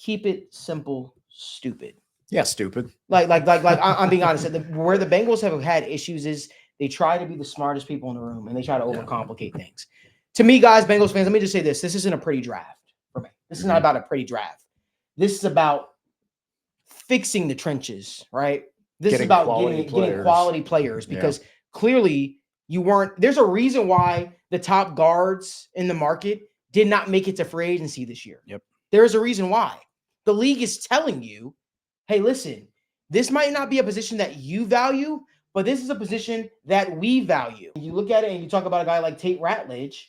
keep it simple, stupid. Yeah, stupid. I'm being honest. Where the Bengals have had issues is they try to be the smartest people in the room and they try to overcomplicate things. To me, guys, Bengals fans, let me just say this. This isn't a pretty draft for me. This is not about a pretty draft. This is about fixing the trenches, right? This is about getting quality players because clearly you weren't. There's a reason why the top guards in the market did not make it to free agency this year. Yep. There is a reason why. The league is telling you, hey, listen, this might not be a position that you value, but this is a position that we value. You look at it and you talk about a guy like Tate Ratledge,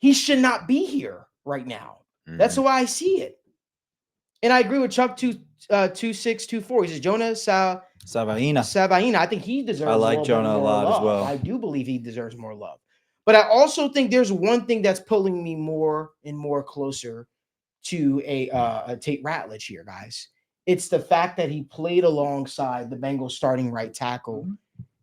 he should not be here right now. That's the way I see it. And I agree with Chuck 2624. He says Jonah Savaina. I think he deserves. I like Jonah a lot as well. I do believe he deserves more love. But I also think there's one thing that's pulling me more and more closer to a Tate Ratledge here, guys. It's the fact that he played alongside the Bengals starting right tackle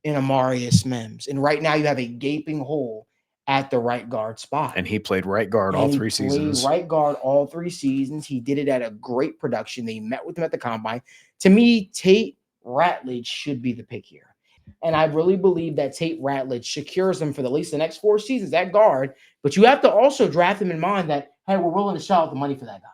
in Amarius Mims. And right now you have a gaping hole at the right guard spot. And he played right guard all 3 seasons. Right guard all 3 seasons. He did it at a great production. They met with him at the combine. To me, Tate Ratledge should be the pick here. And I really believe that Tate Ratledge secures him for at least the next 4 seasons at guard. But you have to also draft him in mind that, hey, we're willing to shell out the money for that guy.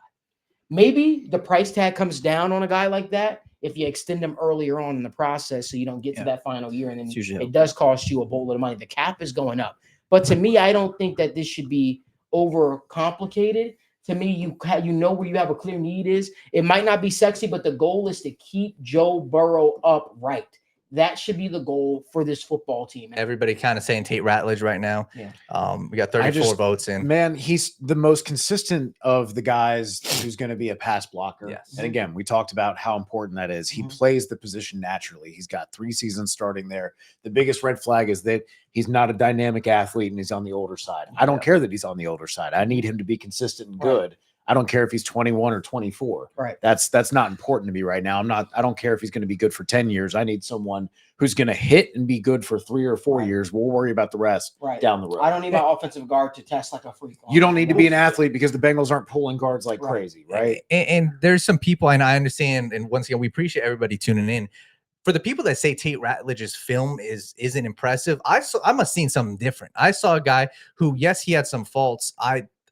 Maybe the price tag comes down on a guy like that if you extend him earlier on in the process so you don't get to that final year and then it does cost you a boatload of money. The cap is going up. But to me, I don't think that this should be over complicated. To me, you know where you have a clear need is. It might not be sexy, but the goal is to keep Joe Burrow upright. That should be the goal for this football team. Everybody kind of saying Tate Ratledge right now. Yeah. We got 34 votes in. Man, he's the most consistent of the guys who's going to be a pass blocker. Yes. And again, we talked about how important that is. He plays the position naturally. He's got 3 seasons starting there. The biggest red flag is that he's not a dynamic athlete and he's on the older side. I don't care that he's on the older side. I need him to be consistent and good. I don't care if he's 21 or 24. Right. That's not important to me right now. I don't care if he's going to be good for 10 years. I need someone who's going to hit and be good for 3 or 4 years. We'll worry about the rest down the road. I don't need my offensive guard to test like a freak. You don't need to be an athlete because the Bengals aren't pulling guards like crazy, right? And there's some people, and I understand, and once again, we appreciate everybody tuning in. For the people that say Tate Ratledge's film isn't impressive, I must have seen something different. I saw a guy who, yes, he had some faults.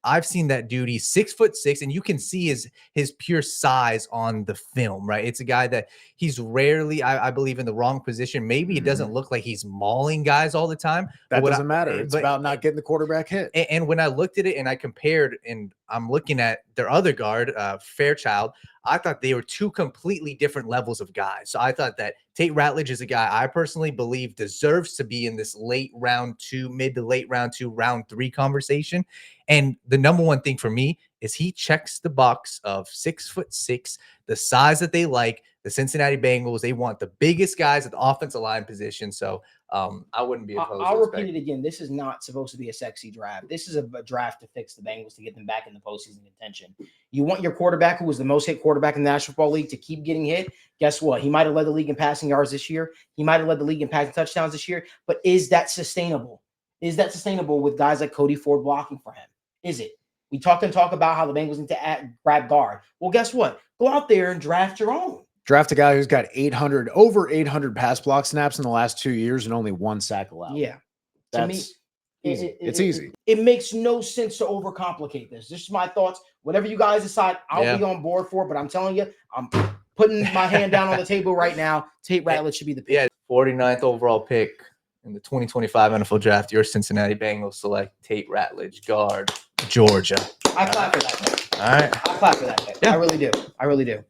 I've seen that dude. He's 6'6", and you can see his pure size on the film, right? It's a guy that he's rarely, I believe, in the wrong position. Maybe it doesn't look like he's mauling guys all the time. That doesn't matter. It's about not getting the quarterback hit. And when I looked at it and I compared, and I'm looking at their other guard, Fairchild, I thought they were 2 completely different levels of guys. So I thought that Tate Ratledge is a guy I personally believe deserves to be in this late round 2, mid to late round 2, round 3 conversation. And the number one thing for me is he checks the box of 6'6", the size that they like. The Cincinnati Bengals, they want the biggest guys at the offensive line position. So I wouldn't be opposed. I'll repeat it again. This is not supposed to be a sexy draft. This is a draft to fix the Bengals, to get them back in the postseason contention. You want your quarterback, who was the most hit quarterback in the National Football League, to keep getting hit. Guess what? He might have led the league in passing yards this year. He might have led the league in passing touchdowns this year. But is that sustainable? Is that sustainable with guys like Cody Ford blocking for him? Is it? We talk about how the Bengals need to grab guard. Well, guess what? Go out there and draft your own. Draft a guy who's got over 800 pass block snaps in the last 2 years and only 1 sack allowed. Yeah. To me, easy. It's easy. It makes no sense to overcomplicate this. This is my thoughts. Whatever you guys decide, I'll be on board for. But I'm telling you, I'm putting my hand down on the table right now. Tate Ratledge should be the pick. Yeah, 49th overall pick in the 2025 NFL Draft. Your Cincinnati Bengals select Tate Ratledge, guard, Georgia. I clap for that pick. All right. I clap for that pick. Yeah. I really do.